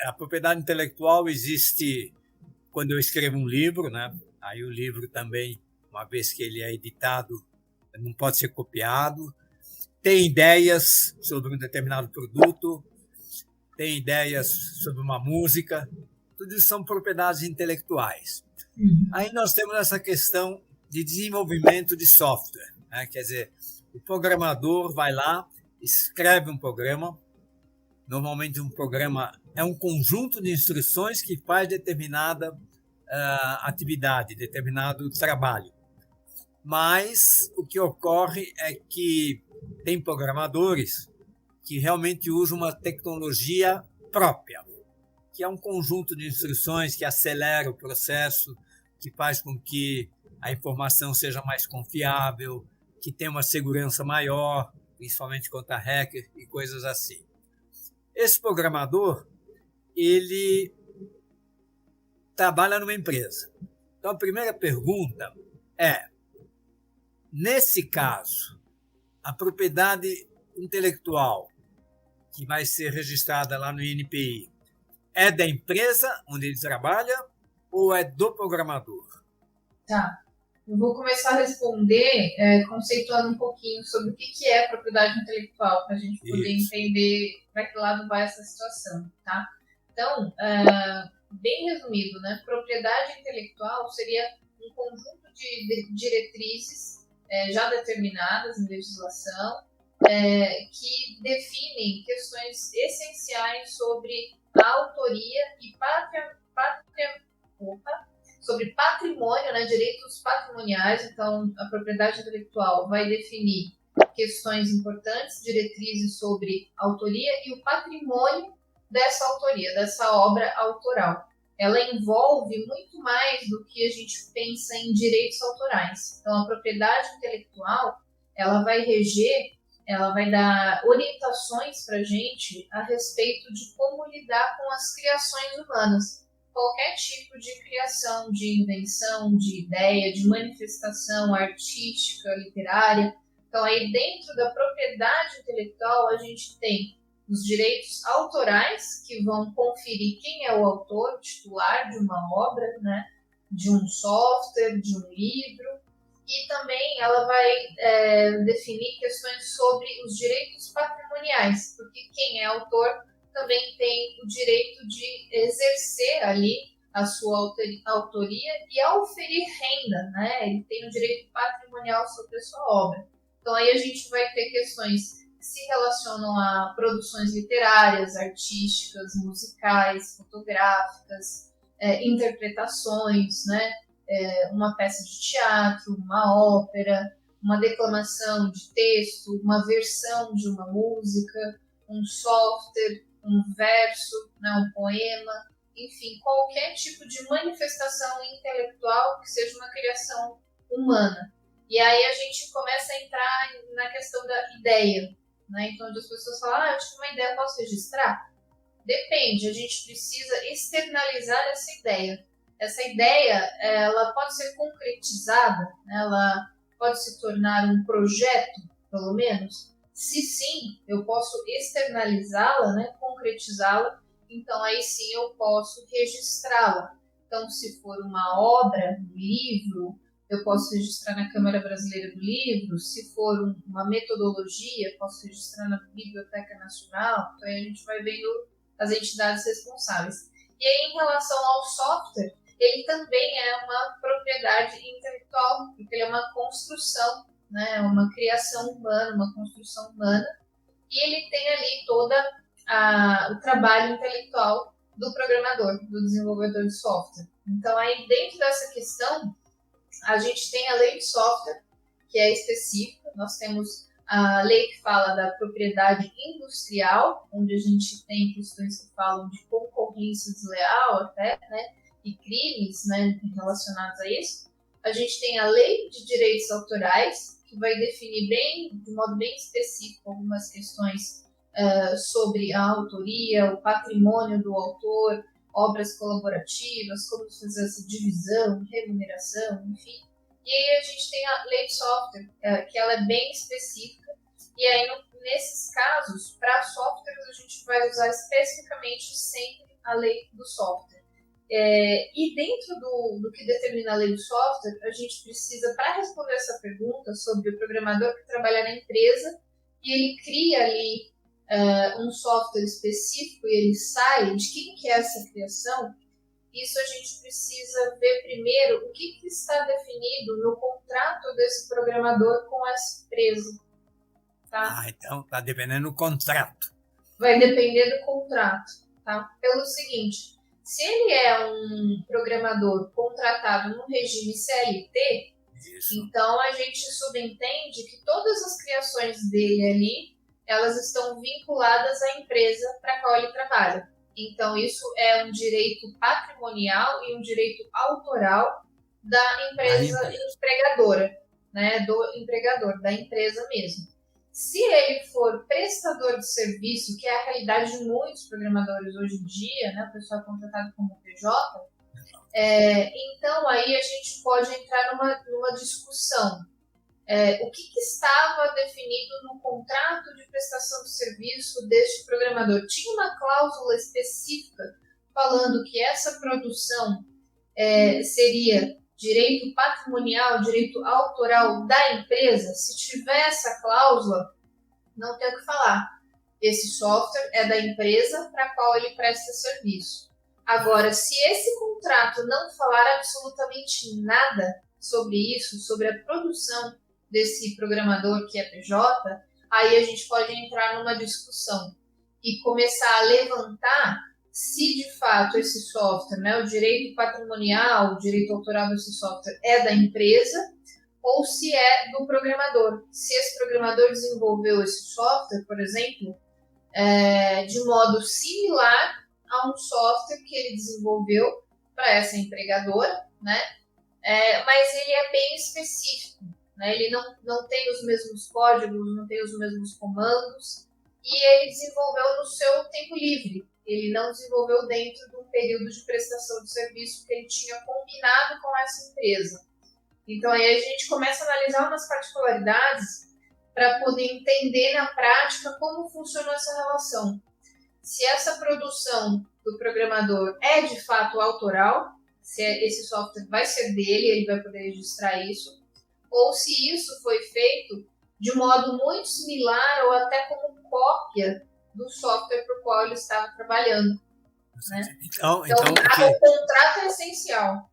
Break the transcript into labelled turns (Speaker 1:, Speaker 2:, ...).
Speaker 1: a propriedade intelectual existe quando eu escrevo um livro, né? Aí o livro também, uma vez que ele é editado, não pode ser copiado. Tem ideias sobre um determinado produto, tem ideias sobre uma música, tudo isso são propriedades intelectuais. Aí nós temos essa questão de desenvolvimento de software, né? Quer dizer, o programador vai lá, escreve um programa. Normalmente um programa é um conjunto de instruções que faz determinada atividade, determinado trabalho. Mas o que ocorre é que tem programadores que realmente usam uma tecnologia própria, que é um conjunto de instruções que acelera o processo, que faz com que a informação seja mais confiável, que tenha uma segurança maior, principalmente contra hacker e coisas assim. Esse programador, ele trabalha numa empresa. Então, a primeira pergunta é, nesse caso, a propriedade intelectual que vai ser registrada lá no INPI é da empresa onde ele trabalha ou é do programador?
Speaker 2: Tá. Eu vou começar a responder conceituando um pouquinho sobre o que é propriedade intelectual, para a gente poder entender para que lado vai essa situação, tá? Então, bem resumido, né? Propriedade intelectual seria um conjunto de diretrizes já determinadas em legislação que definem questões essenciais sobre a autoria e sobre patrimônio, né, direitos patrimoniais. Então, a propriedade intelectual vai definir questões importantes, diretrizes sobre autoria e o patrimônio dessa autoria, dessa obra autoral. Ela envolve muito mais do que a gente pensa em direitos autorais. Então, a propriedade intelectual, ela vai reger, ela vai dar orientações para a gente a respeito de como lidar com as criações humanas. Qualquer tipo de criação, de invenção, de ideia, de manifestação artística, literária. Então, aí dentro da propriedade intelectual, a gente tem os direitos autorais, que vão conferir quem é o autor, o titular de uma obra, né, de um software, de um livro. E também ela vai definir questões sobre os direitos patrimoniais, porque quem é autor também tem o direito de exercer ali a sua autoria e auferir renda, né? Ele tem o direito patrimonial sobre a sua obra. Então aí a gente vai ter questões que se relacionam a produções literárias, artísticas, musicais, fotográficas, interpretações, né? Uma peça de teatro, uma ópera, uma declamação de texto, uma versão de uma música, um software, um verso, né, um poema, enfim, qualquer tipo de manifestação intelectual que seja uma criação humana. E aí a gente começa a entrar na questão da ideia, né? Então, onde as pessoas falam, eu tive uma ideia, posso registrar? Depende, a gente precisa externalizar essa ideia. Essa ideia, ela pode ser concretizada, né? Ela pode se tornar um projeto, pelo menos. Se sim, eu posso externalizá-la, né? Concretizá-la, então aí sim eu posso registrá-la. Então, se for uma obra, um livro, eu posso registrar na Câmara Brasileira do Livro. Se for uma metodologia, posso registrar na Biblioteca Nacional. Então, aí a gente vai vendo as entidades responsáveis. E aí, em relação ao software, ele também é uma propriedade intelectual, porque ele é uma construção, né, uma criação humana, uma construção humana, e ele tem ali todo o trabalho intelectual do programador, do desenvolvedor de software. Então, aí dentro dessa questão, a gente tem a lei de software, que é específica. Nós temos a lei que fala da propriedade industrial, onde a gente tem questões que falam de concorrência desleal até, né, e crimes, né, relacionados a isso. A gente tem a lei de direitos autorais, que vai definir de modo bem específico algumas questões sobre a autoria, o patrimônio do autor, obras colaborativas, como fazer essa divisão, remuneração, enfim. E aí a gente tem a lei de software, que ela é bem específica, e aí nesses casos, para softwares, a gente vai usar especificamente sempre a lei do software. E dentro do que determina a lei do software, a gente precisa, para responder essa pergunta sobre o programador que trabalha na empresa e ele cria ali um software específico e ele sai, de quem que é essa criação, isso a gente precisa ver primeiro o que está definido no contrato desse programador com essa empresa. Tá?
Speaker 1: Então está dependendo do contrato.
Speaker 2: Vai depender do contrato. Tá? Pelo seguinte, se ele é um programador contratado no regime CLT, então a gente subentende que todas as criações dele ali, elas estão vinculadas à empresa para a qual ele trabalha. Então isso é um direito patrimonial e um direito autoral da empresa empregadora, né? Do empregador, da empresa mesmo. Se ele for prestador de serviço, que é a realidade de muitos programadores hoje em dia, né, o pessoal é contratado como PJ, então aí a gente pode entrar numa discussão. O que estava definido no contrato de prestação de serviço deste programador? Tinha uma cláusula específica falando que essa produção seria direito patrimonial, direito autoral da empresa? Se tiver essa cláusula, não tem o que falar. Esse software é da empresa para a qual ele presta serviço. Agora, se esse contrato não falar absolutamente nada sobre isso, sobre a produção desse programador que é PJ, aí a gente pode entrar numa discussão e começar a levantar se de fato esse software, né, o direito patrimonial, o direito autoral desse software é da empresa ou se é do programador. Se esse programador desenvolveu esse software, por exemplo, de modo similar a um software que ele desenvolveu para essa empregadora, né, mas ele é bem específico. Né, ele não tem os mesmos códigos, não tem os mesmos comandos e ele desenvolveu no seu tempo livre. Ele não desenvolveu dentro de um período de prestação de serviço que ele tinha combinado com essa empresa. Então, aí a gente começa a analisar umas particularidades para poder entender na prática como funcionou essa relação. Se essa produção do programador é de fato autoral, se esse software vai ser dele, ele vai poder registrar isso, ou se isso foi feito de modo muito similar ou até como cópia do software para o qual ele estava trabalhando. Né? Então o contrato é essencial.